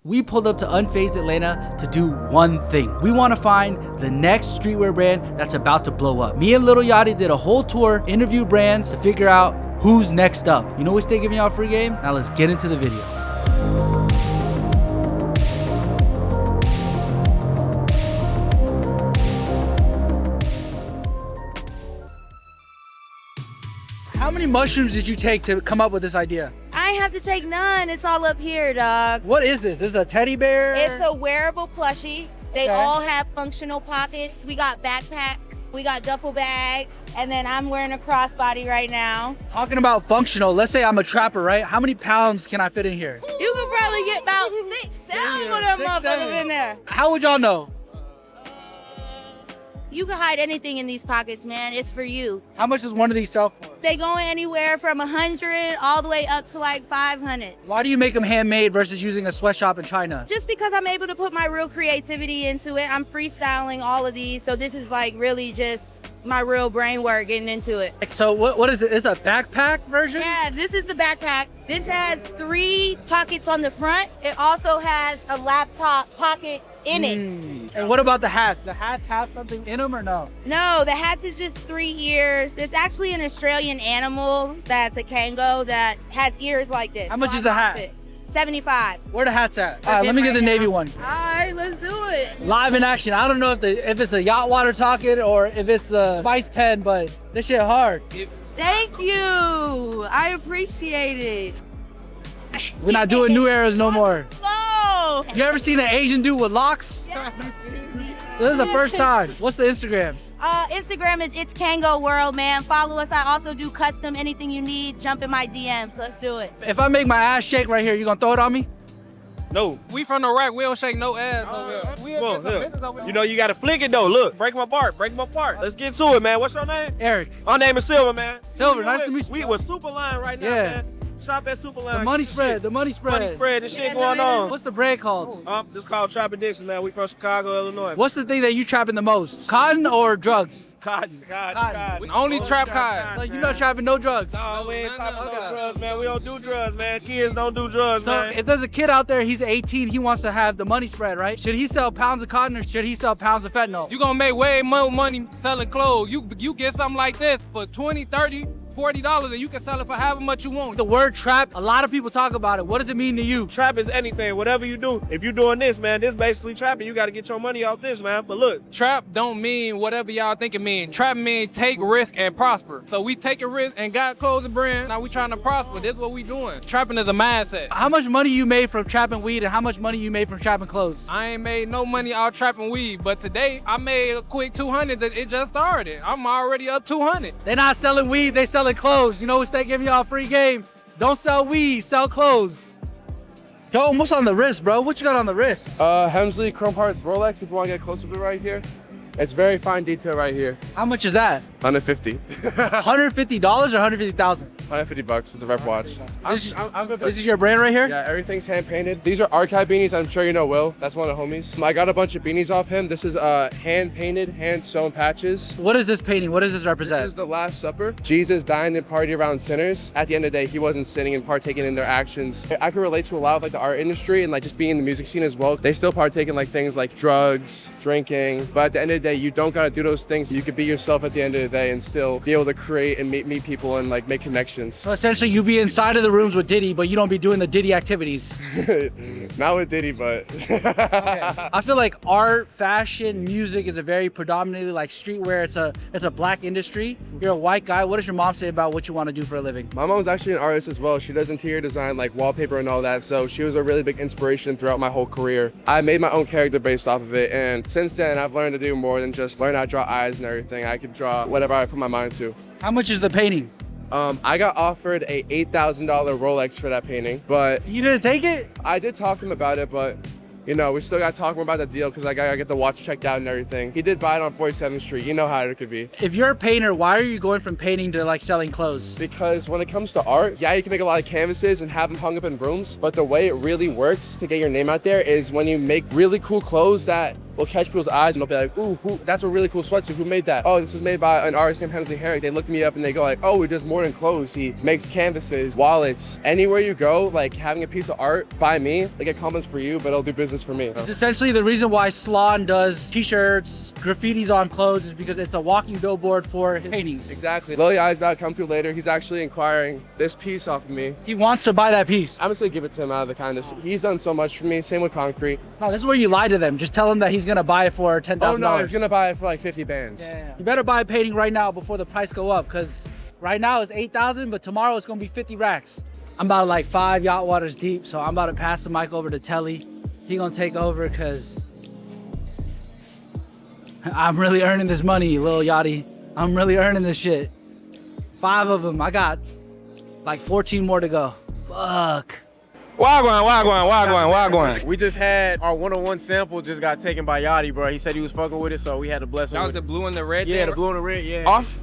we pulled up to Unfazed Atlanta to do one thing. We want to find the next streetwear brand that's about to blow up. Me and Lil Yachty did a whole tour, interviewed brands to figure out who's next up. You know we stay giving y'all a free game? Now let's get into the video. How many mushrooms did you take to come up with this idea? I ain't have to take none. It's all up here, dog. What is this? This is a teddy bear? It's a wearable plushie. They all have functional pockets. We got backpacks, we got duffel bags, and then I'm wearing a crossbody right now. Talking about functional, let's say I'm a trapper, right? How many pounds can I fit in here? You could probably get about 6, 7 of them motherfuckers in there. How would y'all know? You can hide anything in these pockets, man. It's for you. How much does one of these sell for? They go anywhere from 100 all the way up to like 500. Why do you make them handmade versus using a sweatshop in China? Just because I'm able to put my real creativity into it. I'm freestyling all of these, so this is like really just my real brain work getting into it. So what is it? Is it a backpack version? Yeah, this is the backpack. This has 3 pockets on the front. It also has a laptop pocket in it. And what about the hats? The hats have something in them or no? No, the hats is just 3 ears. It's actually an Australian animal that's a Kango that has ears like this. How much is the hat? 75. Where the hats at? All right, let me get the navy one. All right, let's do it. Live in action. I don't know if it's a yacht water talking or if it's a spice pen, but this shit hard. Thank you. I appreciate it. We're not doing new eras no more. Oh. You ever seen an Asian dude with locks? Yes. This is the first time. What's the Instagram? Instagram is It's Kango Wrld, man. Follow us. I also do custom. Anything you need, jump in my DMs. Let's do it. If I make my ass shake right here, you gonna throw it on me? No. We from the rack, we don't shake no ass over here. Come on, look. You know you gotta flick it though. Look, break my apart, break my apart. Let's get to it, man. What's your name? Eric. My name is Silver, man. Silver, nice to meet you. We with Superline right now, Yeah. man. Shop at Superline. The money spread, the money spread. Money spread, this shit going on. What's the brand called? This called Trap Addiction, man. We from Chicago, Illinois. What's the thing that you trapping the most? Cotton or drugs? Cotton. We only trap cotton. Like, you're not trapping no drugs? No, we ain't trapping no drugs, man. We don't do drugs, man. Kids don't do drugs, So man. if there's a kid out there, he's 18, he wants to have the money spread, right? Should he sell pounds of cotton or should he sell pounds of fentanyl? You gonna make way more money selling clothes. You get something like this for 20, 30, $40 and you can sell it for however much you want. The word trap, a lot of people talk about it. What does it mean to you? Trap is anything, whatever you do. If you're doing this, man, this basically trapping. You gotta get your money off this, man. But look. Trap don't mean whatever y'all think it means. Trap means take risk and prosper. So we take a risk and got clothes and brand. Now we trying to prosper. This is what we doing. Trapping is a mindset. How much money you made from trapping weed and how much money you made from trapping clothes? I ain't made no money out trapping weed, but today I made a quick 200 that it just started. I'm already up 200. They're not selling weed, they selling clothes. You know what they giving y'all a free game? Don't sell weed, sell clothes. Yo, what's on the wrist, bro? What you got on the wrist? Hemsley Chrome Hearts Rolex, if you want to get close to it right here. It's very fine detail right here. How much is that? 150. $150 or 150,000? 150 bucks. It's a rep watch. This is your brand right here? Yeah, everything's hand painted. These are archive beanies. I'm sure you know Will. That's one of the homies. I got a bunch of beanies off him. This is hand painted, hand sewn patches. What is this painting? What does this represent? This is the Last Supper. Jesus dined and partied around sinners. At the end of the day, he wasn't sinning and partaking in their actions. I can relate to a lot of like the art industry and like just being in the music scene as well. They still partake in like things like drugs, drinking, but at the end of the day, you don't gotta do those things. You could be yourself at the end of the day and still be able to create and meet people and like make connections. So essentially you be inside of the rooms with Diddy, but you don't be doing the Diddy activities. Not with Diddy, but. Okay. I feel like art, fashion, music is a very predominantly like streetwear. It's a black industry. You're a white guy. What does your mom say about what you want to do for a living? My mom's actually an artist as well. She does interior design, like wallpaper and all that. So she was a really big inspiration throughout my whole career. I made my own character based off of it. And since then, I've learned to do more than just learn how to draw eyes and everything. I could draw whatever I put my mind to. How much is the painting? I got offered a $8,000 Rolex for that painting, but you didn't take it? I did talk to him about it, but you know, we still got to talk more about the deal because I gotta get the watch checked out and everything. He did buy it on 47th Street. You know how it could be. If you're a painter, why are you going from painting to like selling clothes? Because when it comes to art, yeah, you can make a lot of canvases and have them hung up in rooms, but the way it really works to get your name out there is when you make really cool clothes that will catch people's eyes and they'll be like, ooh, that's a really cool sweatsuit. Who made that? Oh, this was made by an artist named Hemsley Herrick. They look me up and they go like, oh, he does more than clothes. He makes canvases, wallets. Anywhere you go, like having a piece of art by me, like it comes for you, but it'll do business for me. It's essentially the reason why Slon does t-shirts, graffitis on clothes is because it's a walking billboard for his paintings. Exactly. Lil Yachty's about to come through later. He's actually inquiring this piece off of me. He wants to buy that piece. I'm just gonna give it to him out of the kindness. He's done so much for me. Same with concrete. No, this is where you lie to them. Just tell him that he's gonna buy it for $10,000. Oh no, he's gonna buy it for like 50 bands. Yeah. You better buy a painting right now before the price go up, because right now it's 8,000, but tomorrow it's gonna be 50 racks. I'm about like 5 yacht waters deep, so I'm about to pass the mic over to Telly. He gonna take over because I'm really earning this money, Lil Yachty. I'm really earning this shit. 5 of them. I got like 14 more to go. Fuck. Wagwan. We just had our 101 sample just got taken by Yachty, bro. He said he was fucking with it, so we had to bless him. That was with the it. blue and the red? Yeah, thing? the blue and the red, yeah. Off?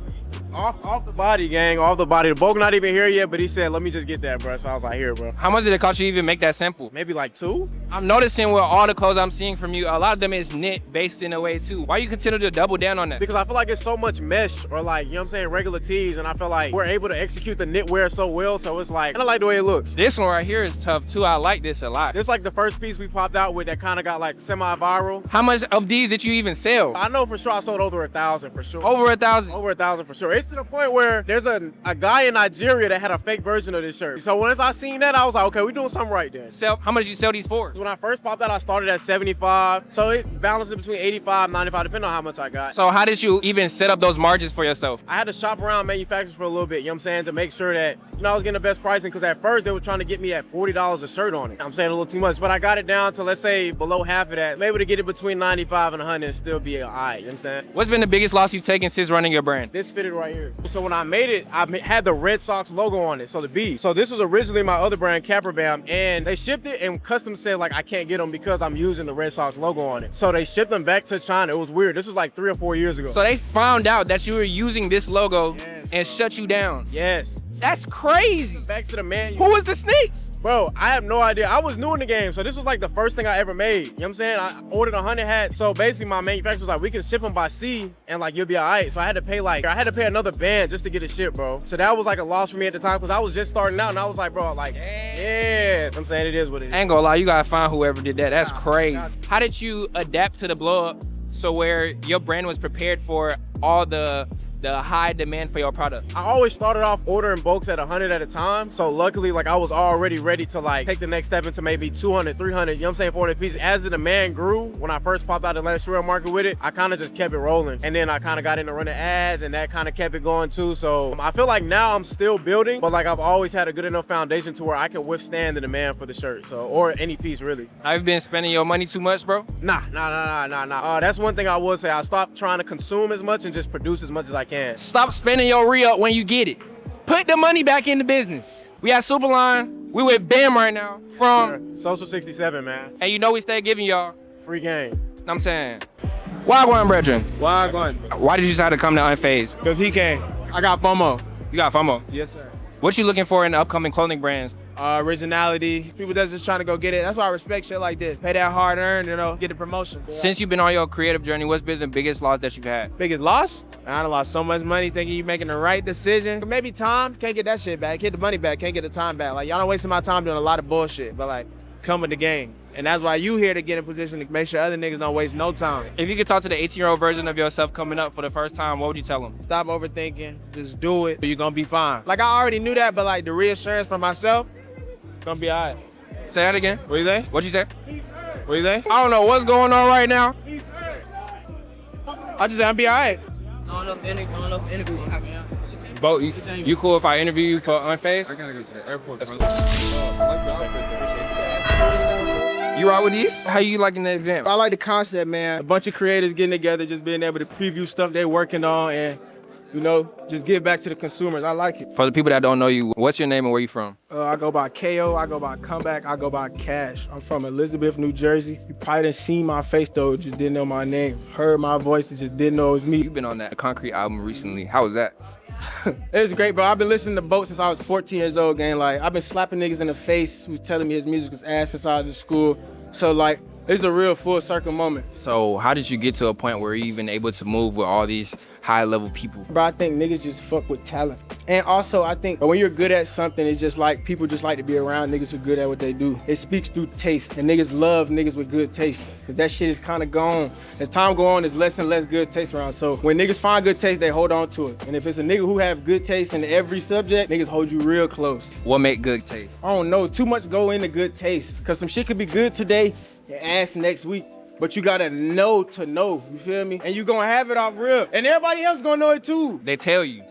the body, gang. Off the body. The boat not even here yet, but he said, let me just get that, bro. So I was like, here, bro. How much did it cost you to even make that sample? Maybe like 2? I'm noticing with all the clothes I'm seeing from you, a lot of them is knit based in a way too. Why you continue to double down on that? Because I feel like it's so much mesh or like, you know what I'm saying, regular tees, and I feel like we're able to execute the knitwear so well, so it's like, and I like the way it looks. This one right here is tough too. I like this a lot. This is like the first piece we popped out with that kind of got like semi-viral. How much of these did you even sell? I know for sure I sold over 1,000 for sure. Over 1,000? Over 1,000 for sure. It's to the point where there's a guy in Nigeria that had a fake version of this shirt. So once I seen that, I was like, okay, we're doing something right there. How much you sell these for? When I first popped out, I started at 75. So it balances between 85, 95, depending on how much I got. So how did you even set up those margins for yourself? I had to shop around manufacturers for a little bit, you know what I'm saying, to make sure that, you know, I was getting the best pricing, because at first they were trying to get me at $40 a shirt on it. I'm saying a little too much, but I got it down to, let's say, below half of that. I'm able to get it between 95 and 100 and still be all right, you know what I'm saying? What's been the biggest loss you've taken since running your brand? This fitted right here. So when I made it, I had the Red Sox logo on it, so the B. So this was originally my other brand, Capperbam, and they shipped it and custom said like I can't get them because I'm using the Red Sox logo on it. So they shipped them back to China. It was weird. This was like 3 or 4 years ago. So they found out that you were using this logo Yes, and bro. shut you down. Yes. That's crazy. Back to the man. Who was the snakes? Bro, I have no idea. I was new in the game, so this was like the first thing I ever made. You know what I'm saying? I ordered 100 hats. So basically my manufacturer was like, we can ship them by sea and like you'll be all right. So I had to pay another band just to get it shipped, bro. So that was like a loss for me at the time because I was just starting out and I was like, bro, like, yeah. I'm saying it is what it is. I ain't gonna lie, you gotta find whoever did that. That's crazy. How did you adapt to the blow up so where your brand was prepared for all the high demand for your product? I always started off ordering bulks at 100 at a time. So luckily, like I was already ready to like take the next step into maybe 200, 300, you know what I'm saying, 400 pieces. As the demand grew, when I first popped out the Atlanta streetwear market with it, I kind of just kept it rolling. And then I kind of got into running ads and that kind of kept it going too. So I feel like now I'm still building, but like I've always had a good enough foundation to where I can withstand the demand for the shirt. So, or any piece really. Have you been spending your money too much, bro? Nah. That's one thing I will say. I stopped trying to consume as much and just produce as much as I can. Stop spending your re-up when you get it. Put the money back in the business. We at Superline. We with Bam right now from Social 67, man. and you know we stay giving y'all. Free game. Know what I'm saying? Wagwan, brethren. Wagwan. Why did you decide to come to Unfazed? Because he came. I got FOMO. You got FOMO. Yes, sir. What you looking for in the upcoming clothing brands? Originality. People that's just trying to go get it. That's why I respect shit like this. Pay that hard earned, you know, get the promotion. Since you've been on your creative journey, what's been the biggest loss that you've had? Biggest loss? I done lost so much money thinking you making the right decision. Maybe time, can't get that shit back. Get the money back, can't get the time back. Like, y'all don't wasting my time doing a lot of bullshit, but like, come with the game. And that's why you here to get in position to make sure other niggas don't waste no time. If you could talk to the 18-year-old version of yourself coming up for the first time, what would you tell them? Stop overthinking, just do it, you're gonna be fine. Like, I already knew that, but like the reassurance from myself, gonna be all right. Say that again. What you say? What'd you say? What you say? I don't know what's going on right now. I just say I'm be all right. I don't know if interview gonna happen now. Bo, you cool if I interview you for Unfazed? I gotta go to the airport. That's cool. You right with these? How you liking the event? I like the concept, man. A bunch of creators getting together, just being able to preview stuff they're working on and, you know, just give back to the consumers. I like it. For the people that don't know you, what's your name and where you from? I go by KO, I go by Comeback, I go by Cash. I'm from Elizabeth, New Jersey. You probably didn't see my face though, just didn't know my name. Heard my voice, and just didn't know it was me. You've been on that Concrete album recently. How was that? It was great, bro. I've been listening to Boat since I was 14 years old, gang. Like, I've been slapping niggas in the face who's telling me his music is ass since I was in school. So, like, It's a real full circle moment. So how did you get to a point where you're even able to move with all these high level people? Bro, I think niggas just fuck with talent. And also, I think when you're good at something, it's just like people just like to be around niggas who are good at what they do. It speaks through taste, and niggas love niggas with good taste, because that shit is kind of gone. As time go on, there's less and less good taste around. So when niggas find good taste, they hold on to it. And if it's a nigga who have good taste in every subject, niggas hold you real close. What make good taste? I don't know, too much go into good taste, because some shit could be good today and ass next week. But you gotta know to know, you feel me? And you gonna have it off real. And everybody else gonna know it too. They tell you.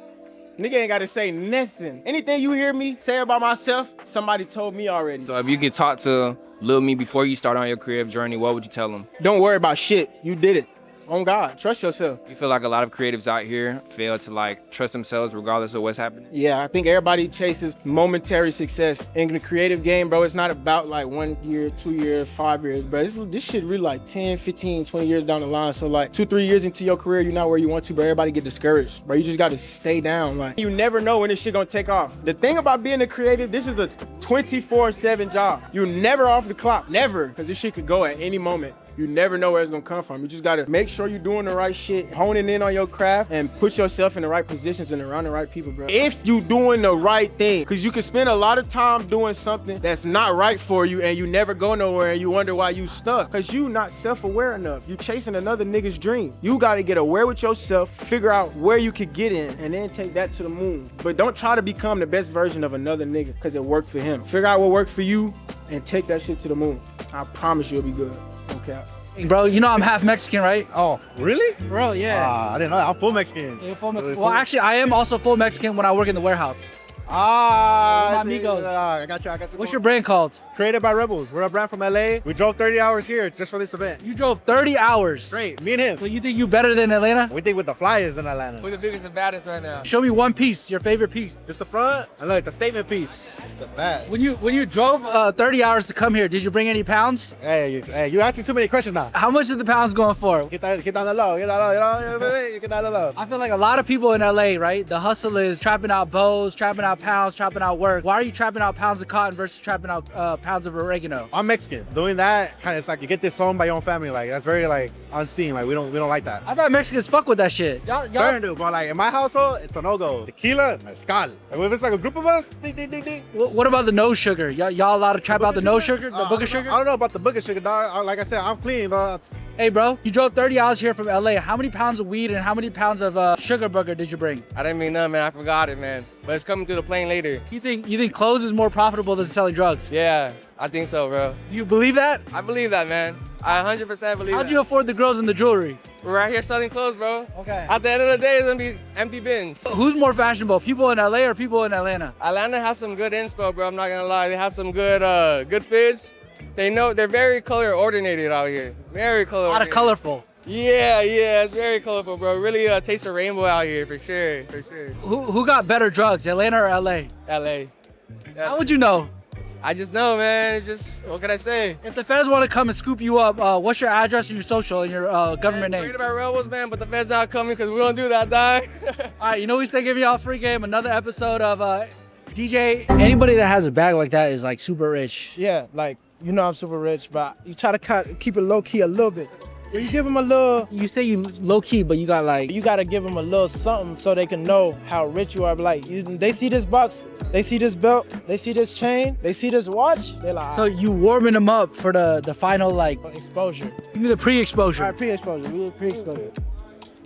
Nigga ain't gotta say nothing. Anything you hear me say about myself, somebody told me already. So if you could talk to Lil Me before you start on your creative journey, what would you tell him? Don't worry about shit, you did it. On God, trust yourself. You feel like a lot of creatives out here fail to like trust themselves regardless of what's happening? Yeah, I think everybody chases momentary success. In the creative game, bro, it's not about like 1 year, 2 years, 5 years, bro. This shit really like 10, 15, 20 years down the line. So like 2, 3 years into your career, you're not where you want to, but everybody get discouraged, bro. You just gotta stay down. Like, you never know when this shit gonna take off. The thing about being a creative, this is a 24/7 job. You're never off the clock, never, because this shit could go at any moment. You never know where it's gonna come from. You just gotta make sure you're doing the right shit, honing in on your craft, and put yourself in the right positions and around the right people, bro. If you doing the right thing, because you can spend a lot of time doing something that's not right for you and you never go nowhere and you wonder why you stuck, because you not self-aware enough. You chasing another nigga's dream. You gotta get aware with yourself, figure out where you could get in, and then take that to the moon. But don't try to become the best version of another nigga because it worked for him. Figure out what worked for you and take that shit to the moon. I promise you'll be good. Okay. Hey, bro, you know I'm half Mexican, right? Oh, really? Bro, yeah. I didn't know that. I'm full Mexican. You're full Mexican. Well, actually, I am also full Mexican when I work in the warehouse. My amigos. I got you. What's your brand called? Created by Rebels. We're a brand from LA. We drove 30 hours here just for this event. You drove 30 hours. Great, me and him. So you think you better than Atlanta? We think with the flyers in Atlanta. We're the biggest and baddest right now. Show me one piece, your favorite piece. It's the front, and look, the statement piece. The back. When you drove 30 hours to come here, did you bring any pounds? Hey, you asking too many questions now. How much is the pounds going for? Get down the low, get down the low. I feel like a lot of people in LA, right? The hustle is trapping out bows, trapping out pounds, trapping out work. Why are you trapping out pounds of cotton versus trapping out pounds of oregano? I'm Mexican. Doing that kind of, it's like you get disowned by your own family. Like that's very like unseen. Like we don't like that. I thought Mexicans fuck with that shit. Certain do, but like in my household, it's a no-go. Tequila, mezcal. Like, if it's like a group of us, ding, ding, ding, ding. What about the no sugar? Y'all allowed to trap out the no sugar? The booger sugar? I don't know about the booger sugar, dog. Like I said, I'm clean, dog. Hey, bro, you drove 30 hours here from LA. How many pounds of weed and how many pounds of sugar burger did you bring? I didn't mean nothing, man. I forgot it, man. But it's coming through the plane later. You think clothes is more profitable than selling drugs? Yeah, I think so, bro. Do you believe that? I believe that, man. I 100% believe that. How'd you afford the girls and the jewelry? We're right here selling clothes, bro. Okay. At the end of the day, it's gonna be empty bins. Who's more fashionable, people in LA or people in Atlanta? Atlanta has some good inspo, bro. I'm not gonna lie. They have some good fits. They're very color coordinated out here. Very color. A lot of colorful. Yeah, it's very colorful, bro. Really taste the rainbow out here, for sure. Who got better drugs, Atlanta or LA? LA. How would you know? I just know, man. It's just, what can I say? If the feds want to come and scoop you up, what's your address and your social and your government name? Created by Rebels, man, but the feds not coming because we don't do that, dog. All right, you know we stay giving y'all free game. Another episode of DJ. Anybody that has a bag like that is like super rich. Yeah, like, you know I'm super rich, but you try to keep it low key a little bit. You give them a little. You say you low key, but you got like. You gotta give them a little something so they can know how rich you are. But like, they see this box, they see this belt, they see this chain, they see this watch. They're like. So you warming them up for the final like exposure. Give me the pre-exposure. All right, pre-exposure. We did pre-exposure.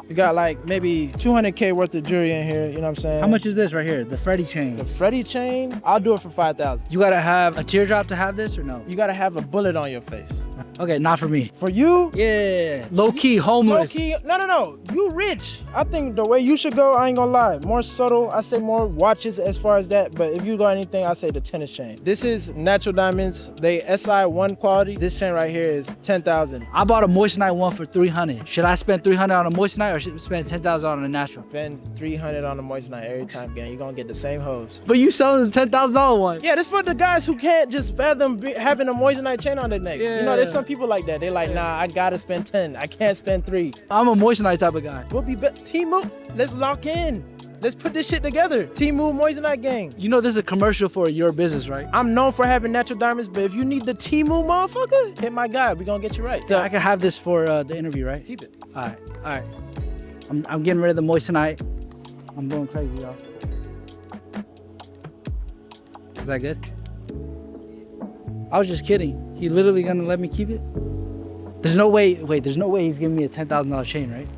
You got like maybe 200K worth of jewelry in here, you know what I'm saying? How much is this right here? The Freddie chain. The Freddie chain? I'll do it for 5,000. You gotta have a teardrop to have this or no? You gotta have a bullet on your face. Okay, not for me. For you? Yeah. Low key, homeless. Low key, no. You rich. I think the way you should go, I ain't gonna lie. More subtle, I say more watches as far as that. But if you got anything, I say the tennis chain. This is natural diamonds. They SI1 quality. This chain right here is 10,000. I bought a moissanite one for 300. Should I spend 300 on a moissanite or should I spend 10,000 on a natural? Spend 300 on a moissanite every time, gang. You're gonna get the same hose. But you selling the $10,000 one. Yeah, this for the guys who can't just fathom having a moissanite chain on their neck. Yeah. You know, there's some people like that. They like, nah, I gotta spend 10. I can't spend 3. I'm a moissanite type of guy. We'll be team up. Let's lock in. Let's put this shit together. Temu Moissanite gang. You know this is a commercial for your business, right? I'm known for having natural diamonds, but if you need the Temu motherfucker, hit my guy. We gonna get you right. So I can have this for the interview, right? Keep it. All right. I'm getting rid of the moissanite. I'm going crazy, y'all. Is that good? I was just kidding. He literally gonna let me keep it? There's no way, there's no way he's giving me a $10,000 chain, right?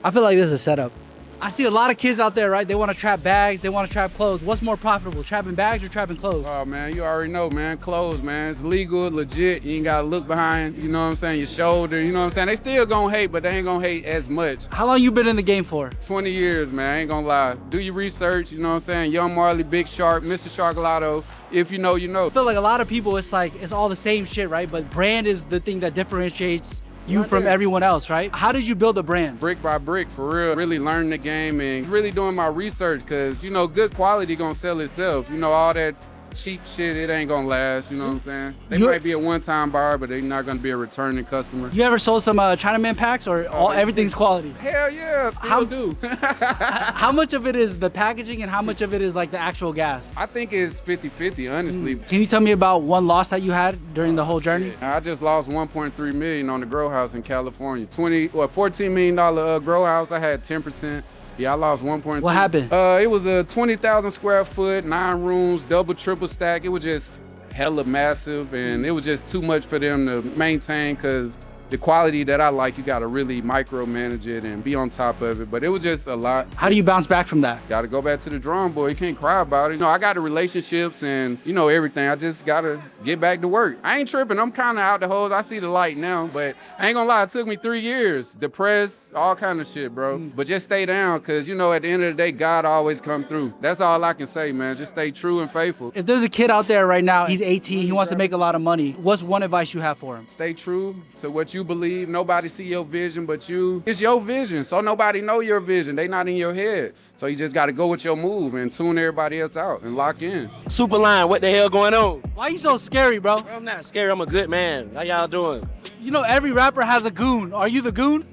I feel like this is a setup. I see a lot of kids out there, right? They want to trap bags, they want to trap clothes. What's more profitable, trapping bags or trapping clothes? Oh man, you already know, man. Clothes, man. It's legal, legit. You ain't gotta look behind, you know what I'm saying, your shoulder, you know what I'm saying? They still gonna hate, but they ain't gonna hate as much. How long you been in the game for? 20 years, man. I ain't gonna lie. Do your research, you know what I'm saying? Young Marley, Big Shark, Mr. Sharkalato. If you know, you know. I feel like a lot of people, it's like, it's all the same shit, right? But brand is the thing that differentiates you from everyone else, right? How did you build a brand? Brick by brick, for real. Really learning the game and really doing my research, because, you know, good quality gonna sell itself. You know, all that cheap shit, it ain't gonna last, you know what I'm saying? They might be a one-time buyer, but they're not gonna be a returning customer. You ever sold some Chinaman packs or everything's quality? Hell yeah, still do. How much of it is the packaging and how much of it is like the actual gas? I think it's 50-50, honestly. Can you tell me about one loss that you had during the whole journey? I just lost $1.3 million on the Growhouse in California. $14 million Growhouse, I had 10%. Yeah, I lost 1.3. What happened? It was a 20,000 square foot, 9 rooms, double, triple stack. It was just hella massive, and it was just too much for them to maintain, because the quality that I like, you gotta really micromanage it and be on top of it. But it was just a lot. How do you bounce back from that? Gotta go back to the drawing board. You can't cry about it. You know, I got the relationships and, you know, everything. I just gotta get back to work. I ain't tripping. I'm kinda out the hose. I see the light now, but I ain't gonna lie, it took me 3 years. Depressed, all kind of shit, bro. But just stay down, because, you know, at the end of the day, God always come through. That's all I can say, man. Just stay true and faithful. If there's a kid out there right now, he's 18, he wants to make a lot of money, what's one advice you have for him? Stay true to what you believe. Nobody see your vision but you. It's your vision, so nobody know your vision. They not in your head. So you just gotta go with your move and tune everybody else out and lock in. Superline, what the hell going on? Why you so scary, bro? I'm not scary, I'm a good man. How y'all doing? You know every rapper has a goon. Are you the goon?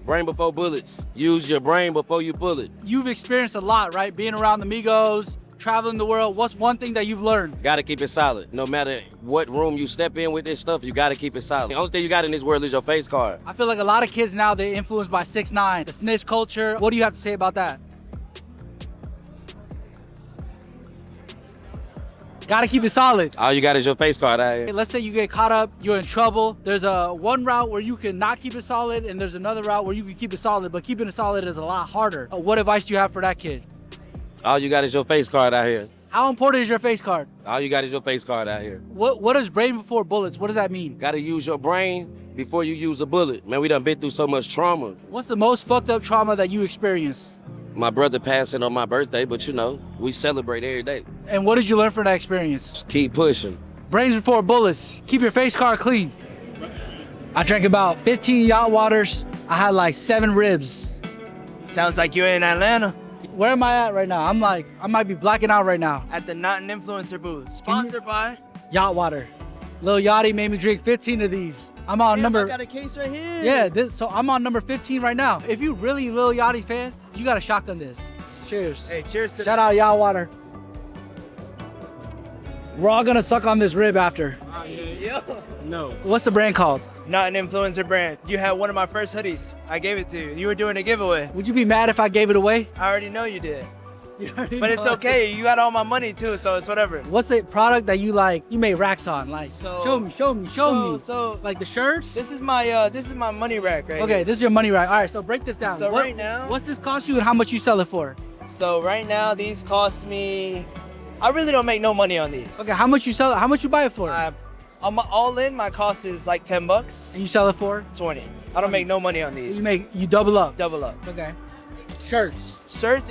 Brain before bullets. Use your brain before you pull it. You've experienced a lot, right? Being around the Migos, traveling the world. What's one thing that you've learned? Gotta keep it solid. No matter what room you step in with this stuff, you gotta keep it solid. The only thing you got in this world is your face card. I feel like a lot of kids now, they're influenced by 6ix9ine, the snitch culture. What do you have to say about that? Gotta keep it solid. All you got is your face card out here. Let's say you get caught up, you're in trouble. There's one route where you can not keep it solid, and there's another route where you can keep it solid, but keeping it solid is a lot harder. What advice do you have for that kid? All you got is your face card out here. How important is your face card? All you got is your face card out here. What is brain before bullets? What does that mean? Gotta use your brain before you use a bullet. Man, we done been through so much trauma. What's the most fucked up trauma that you experienced? My brother passing on my birthday, but you know, we celebrate every day. And what did you learn from that experience? Just keep pushing. Brains before bullets. Keep your face card clean. I drank about 15 yacht waters. I had like 7 ribs. Sounds like you're in Atlanta. Where am I at right now? I'm like, I might be blacking out right now. At the Not an Influencer booth. Sponsored by? Yacht water. Lil Yachty made me drink 15 of these. I'm on number. I got a case right here. Yeah, so I'm on number 15 right now. If you really Lil Yachty fan, you gotta shotgun this. Cheers. Hey, cheers to Shout out Yacht water. We're all gonna suck on this rib after. No. What's the brand called? Not an Influencer brand. You had one of my first hoodies. I gave it to you. You were doing a giveaway. Would you be mad if I gave it away? I already know you did. But it's okay. You got all my money too, so it's whatever. What's the product that you like? You made racks on, like show me. So like the shirts. This is my money rack right Okay, here. this is your money rack. All right, so break this down. So right now, what's this cost you and how much you sell it for? So right now, these cost me. I really don't make no money on these. Okay, how much you sell? How much you buy it for? All in, my cost is like $10. And you sell it for 20. I don't make no money on these. You double up. Double up. Okay. Shirts.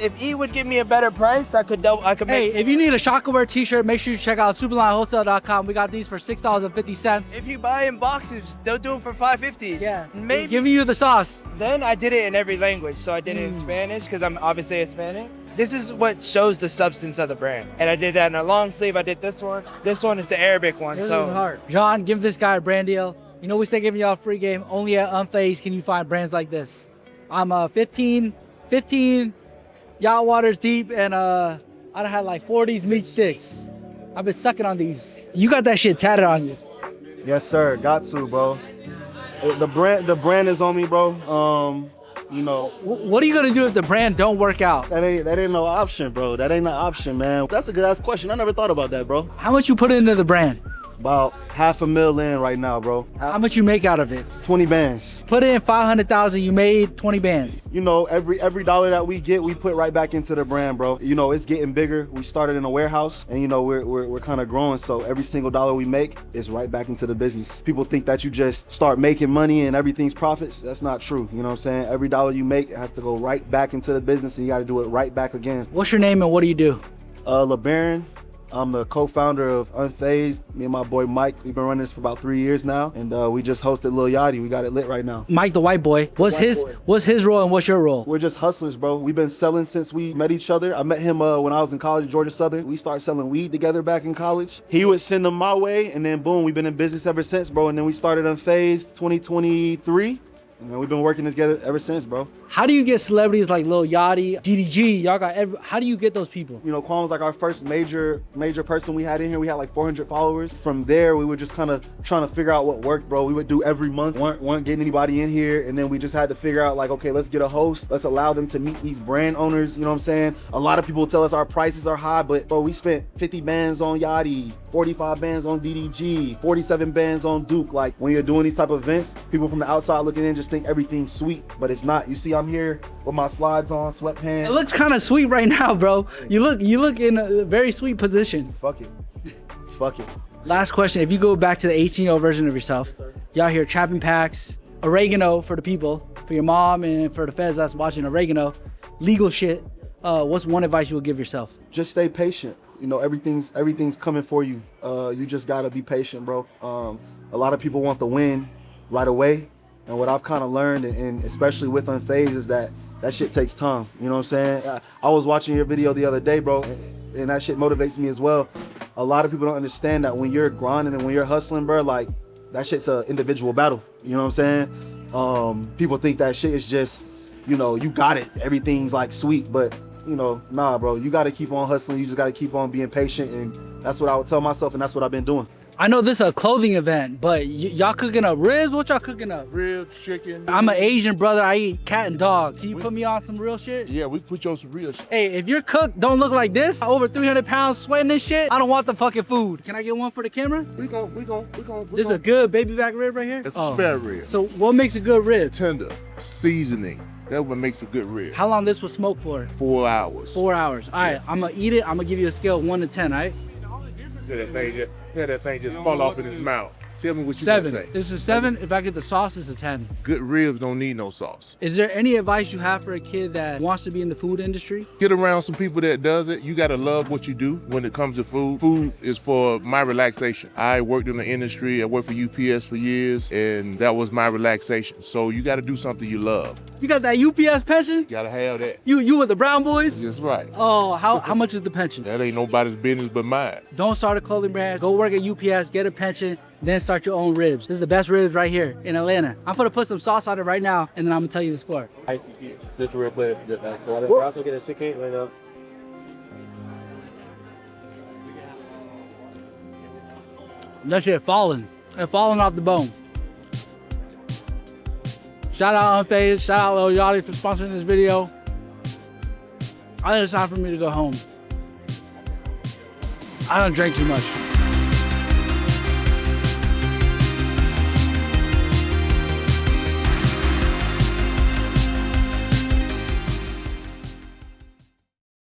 If E would give me a better price, I could make. Hey, if you need a Shockware t-shirt, make sure you check out superlinewholesale.com. We got these for $6.50. If you buy in boxes, they'll do them for $5.50. Yeah. Maybe. Giving you the sauce. Then I did it in every language. So I did it in Spanish because I'm obviously Hispanic. This is what shows the substance of the brand. And I did that in a long sleeve. I did this one. This one is the Arabic one. John, give this guy a brand deal. You know we stay giving y'all a free game. Only at Unfazed can you find brands like this. I'm 15 Yacht water's deep, and I done had like 4 of these meat sticks. I've been sucking on these. You got that shit tatted on you. Yes, sir. Got to, bro. The brand is on me, bro. You know. What are you gonna do if the brand don't work out? That ain't no option, bro. That ain't no option, man. That's a good ass question. I never thought about that, bro. How much you put into the brand? About $500,000 in right now, bro. How much you make out of it? 20 bands. Put in 500,000, you made 20 bands. You know, every dollar that we get, we put right back into the brand, bro. You know, it's getting bigger. We started in a warehouse, and you know, we're kind of growing. So every single dollar we make is right back into the business. People think that you just start making money and everything's profits. That's not true. You know what I'm saying? Every dollar you make has to go right back into the business, and you got to do it right back again. What's your name and what do you do? LeBaron. I'm the co-founder of Unfazed. Me and my boy Mike, we've been running this for about 3 years now, and we just hosted Lil Yachty. We got it lit right now. Mike the white boy. What's his role and what's your role? We're just hustlers, bro. We've been selling since we met each other. I met him when I was in college at Georgia Southern. We started selling weed together back in college. He would send them my way, and then boom, we've been in business ever since, bro. And then we started Unfazed 2023. And we've been working together ever since, bro. How do you get celebrities like Lil Yachty, DDG? Y'all got how do you get those people? You know, Quan was like our first major person we had in here. We had like 400 followers. From there, we were just kind of trying to figure out what worked, bro. We would do every month, weren't getting anybody in here. And then we just had to figure out like, okay, let's get a host. Let's allow them to meet these brand owners. You know what I'm saying? A lot of people tell us our prices are high, but bro, we spent 50 bands on Yachty, 45 bands on DDG, 47 bands on Duke. Like when you're doing these type of events, people from the outside looking in just think everything's sweet, but it's not. You see, I'm here with my slides on, sweatpants. It looks kind of sweet right now, bro. You look in a very sweet position. Fuck it. Fuck it. Last question. If you go back to the 18-year-old version of yourself, y'all here trapping packs, oregano for the people, for your mom and for the feds that's watching oregano, legal shit. What's one advice you would give yourself? Just stay patient. You know, everything's coming for you. You just gotta be patient, bro. A lot of people want the win right away. And what I've kind of learned, and especially with Unfazed, is that shit takes time. You know what I'm saying? I was watching your video the other day, bro, and that shit motivates me as well. A lot of people don't understand that when you're grinding and when you're hustling, bro, like that shit's an individual battle. You know what I'm saying? People think that shit is just, you know, you got it. Everything's like sweet, but you know, nah, bro. You got to keep on hustling. You just got to keep on being patient, and that's what I would tell myself, and that's what I've been doing. I know this is a clothing event, but y'all cooking up ribs? What y'all cooking up? Ribs, chicken. I'm an Asian brother. I eat cat and dog. Can you put me on some real shit? Yeah, we put you on some real shit. Hey, if your cook don't look like this, over 300 pounds sweating this shit, I don't want the fucking food. Can I get one for the camera? We gon. This is a good baby back rib right here? It's a spare rib. So what makes a good rib? Tender, seasoning. That's what makes a good rib. How long this was smoked for? 4 hours. 4 hours. All right, I'm gonna eat it. I'm gonna give you a scale of 1 to 10, all right? That thing just fall off in his mouth. Tell me what you 7. say. This is 7. If I get the sauce, it's a 10. Good ribs don't need no sauce. Is there any advice you have for a kid that wants to be in the food industry? Get around some people that does it. You gotta love what you do when it comes to food. Food is for my relaxation. I worked in the industry. I worked for UPS for years, and that was my relaxation. So you gotta do something you love. You got that UPS pension? You gotta have that. You with the Brown Boys? That's right. Oh, how much is the pension? That ain't nobody's business but mine. Don't start a clothing brand. Go work at UPS, get a pension, then start your own ribs. This is the best ribs right here in Atlanta. I'm gonna put some sauce on it right now, and then I'm gonna tell you the score. ICP. Just a real player. We're also getting a chicken right now. That shit falling. It's falling off the bone. Shout out Unfazed, shout out Lil Yachty for sponsoring this video. I think it's time for me to go home. I don't drink too much.